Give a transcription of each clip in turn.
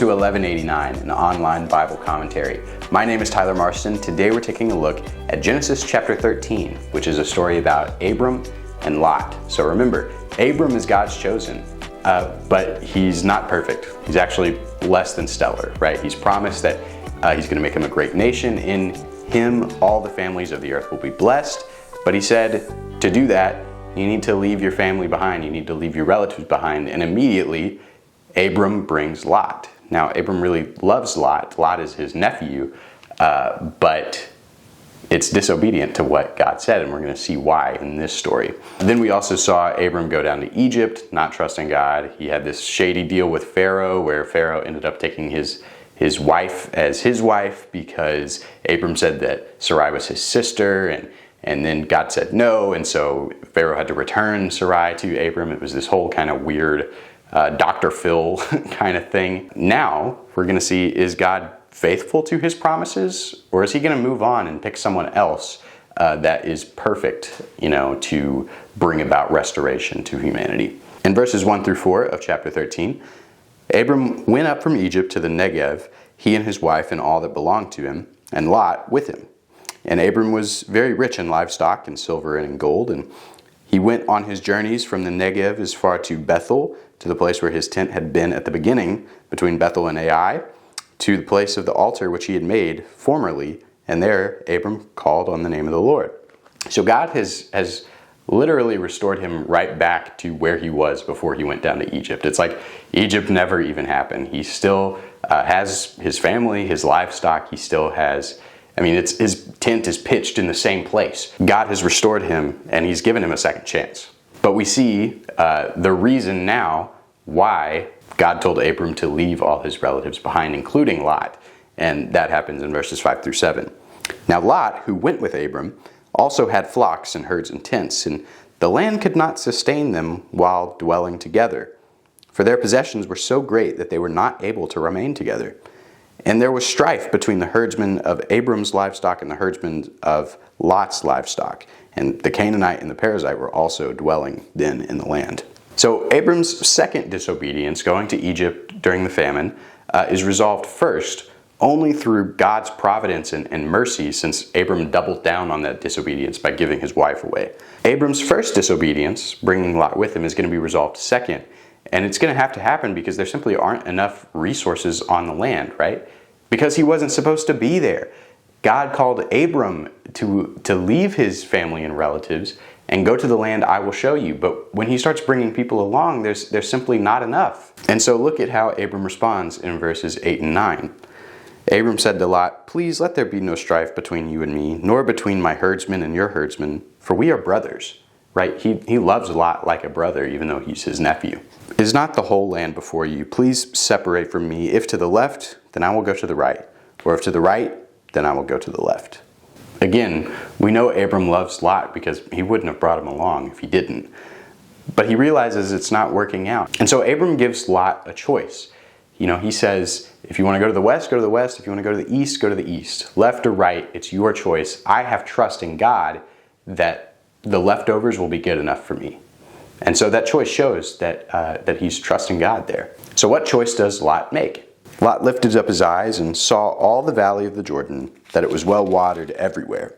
to 1189, an online Bible commentary. My name is Tyler Marston. Today we're taking a look at Genesis chapter 13, which is a story about Abram and Lot. So remember, Abram is God's chosen, but he's not perfect. He's actually less than stellar, right? He's promised that he's going to make him a great nation. In him, all the families of the earth will be blessed. But he said, to do that, you need to leave your family behind. You need to leave your relatives behind. And immediately, Abram brings Lot. Now, Abram really loves Lot. Lot is his nephew, but it's disobedient to what God said, and we're going to see why in this story. Then we also saw Abram go down to Egypt, not trusting God. He had this shady deal with Pharaoh, where Pharaoh ended up taking his wife as his wife because Abram said that Sarai was his sister, and then God said no, and so Pharaoh had to return Sarai to Abram. It was this whole kind of weird Dr. Phil kind of thing. Now we're going to see, is God faithful to his promises, or is he going to move on and pick someone else that is perfect, to bring about restoration to humanity? In verses 1 through 4 of chapter 13, Abram went up from Egypt to the Negev, he and his wife and all that belonged to him, and Lot with him. And Abram was very rich in livestock and silver and in gold, and he went on his journeys from the Negev as far to Bethel, to the place where his tent had been at the beginning, between Bethel and Ai, to the place of the altar which he had made formerly, and there Abram called on the name of the Lord. So God has literally restored him right back to where he was before he went down to Egypt. It's like Egypt never even happened. He still has his family, his livestock. He still has, his tent is pitched in the same place. God has restored him, and he's given him a second chance. But we see the reason now why God told Abram to leave all his relatives behind, including Lot. And that happens in verses 5 through 7. Now Lot, who went with Abram, also had flocks and herds and tents, and the land could not sustain them while dwelling together. For their possessions were so great that they were not able to remain together. And there was strife between the herdsmen of Abram's livestock and the herdsmen of Lot's livestock. And the Canaanite and the Perizzite were also dwelling then in the land. So Abram's second disobedience, going to Egypt during the famine, is resolved first only through God's providence and mercy, since Abram doubled down on that disobedience by giving his wife away. Abram's first disobedience, bringing Lot with him, is going to be resolved second. And it's going to have to happen because there simply aren't enough resources on the land, right? Because he wasn't supposed to be there. God called Abram to leave his family and relatives and go to the land I will show you. But when he starts bringing people along, there's simply not enough. And so look at how Abram responds in verses 8 and 9. Abram said to Lot, "Please let there be no strife between you and me, nor between my herdsmen and your herdsmen, for we are brothers." Right? He loves Lot like a brother, even though he's his nephew. "Is not the whole land before you? Please separate from me. If to the left, then I will go to the right. Or if to the right, then I will go to the left." Again, we know Abram loves Lot because he wouldn't have brought him along if he didn't. But he realizes it's not working out. And so Abram gives Lot a choice. He says, if you want to go to the west, go to the west. If you want to go to the east, go to the east. Left or right, it's your choice. I have trust in God that the leftovers will be good enough for me. And so that choice shows that he's trusting God there. So what choice does Lot make? Lot lifted up his eyes and saw all the valley of the Jordan, that it was well watered everywhere.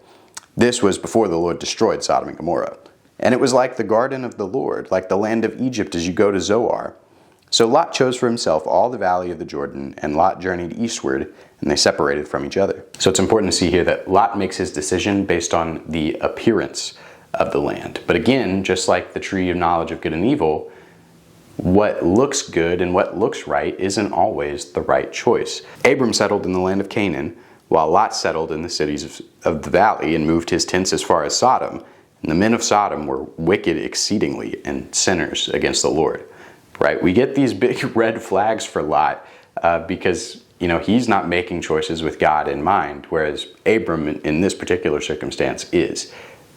This was before the Lord destroyed Sodom and Gomorrah. And it was like the garden of the Lord, like the land of Egypt as you go to Zoar. So Lot chose for himself all the valley of the Jordan, and Lot journeyed eastward, and they separated from each other. So it's important to see here that Lot makes his decision based on the appearance of the land. But again, just like the tree of knowledge of good and evil, what looks good and what looks right isn't always the right choice. Abram settled in the land of Canaan, while Lot settled in the cities of the valley and moved his tents as far as Sodom. And the men of Sodom were wicked exceedingly and sinners against the Lord. Right? We get these big red flags for Lot because he's not making choices with God in mind, whereas Abram in this particular circumstance is.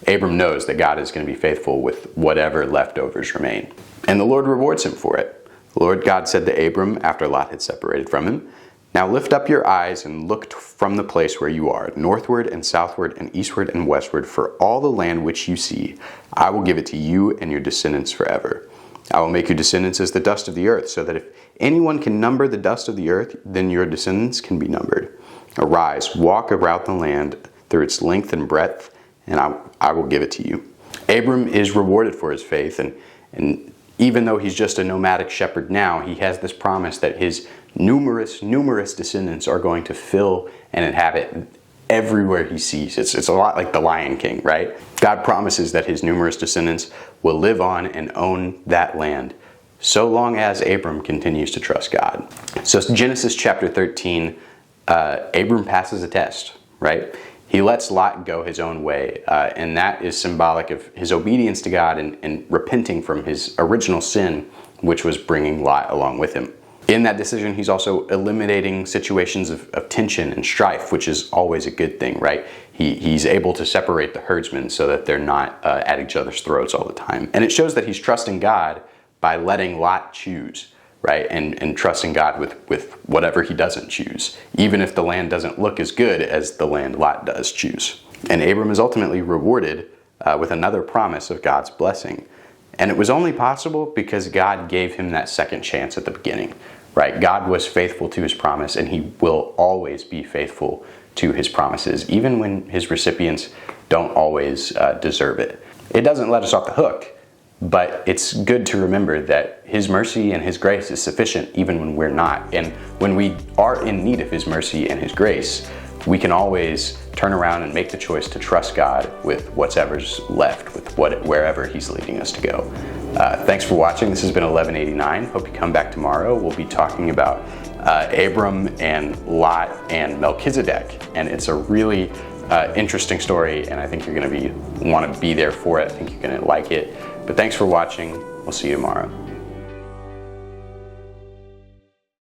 Abram knows that God is going to be faithful with whatever leftovers remain. And the Lord rewards him for it. The Lord God said to Abram after Lot had separated from him, "Now lift up your eyes and look from the place where you are, northward and southward and eastward and westward, for all the land which you see, I will give it to you and your descendants forever. I will make your descendants as the dust of the earth, so that if anyone can number the dust of the earth, then your descendants can be numbered. Arise, walk around the land through its length and breadth, and I will give it to you. Abram is rewarded for his faith, and even though he's just a nomadic shepherd now, he has this promise that his numerous descendants are going to fill and inhabit everywhere he sees. It's a lot like the Lion King, right? God promises that his numerous descendants will live on and own that land, so long as Abram continues to trust God. So Genesis chapter 13, Abram passes a test, right? He lets Lot go his own way, and that is symbolic of his obedience to God and repenting from his original sin, which was bringing Lot along with him. In that decision, he's also eliminating situations of tension and strife, which is always a good thing, right? He's able to separate the herdsmen so that they're not at each other's throats all the time. And it shows that he's trusting God by letting Lot choose, right? And trusting God with whatever he doesn't choose, even if the land doesn't look as good as the land Lot does choose. And Abram is ultimately rewarded with another promise of God's blessing. And it was only possible because God gave him that second chance at the beginning, right? God was faithful to his promise, and he will always be faithful to his promises, even when his recipients don't always deserve it. It doesn't let us off the hook, but it's good to remember that his mercy and his grace is sufficient even when we're not. And when we are in need of his mercy and his grace, we can always turn around and make the choice to trust God with whatever's left, with wherever he's leading us to go. Thanks for watching. This has been 1189. Hope you come back tomorrow. We'll be talking about Abram and Lot and Melchizedek, and it's a really interesting story, and I think you're going to want to be there for it. I think you're going to like it. But thanks for watching. We'll see you tomorrow.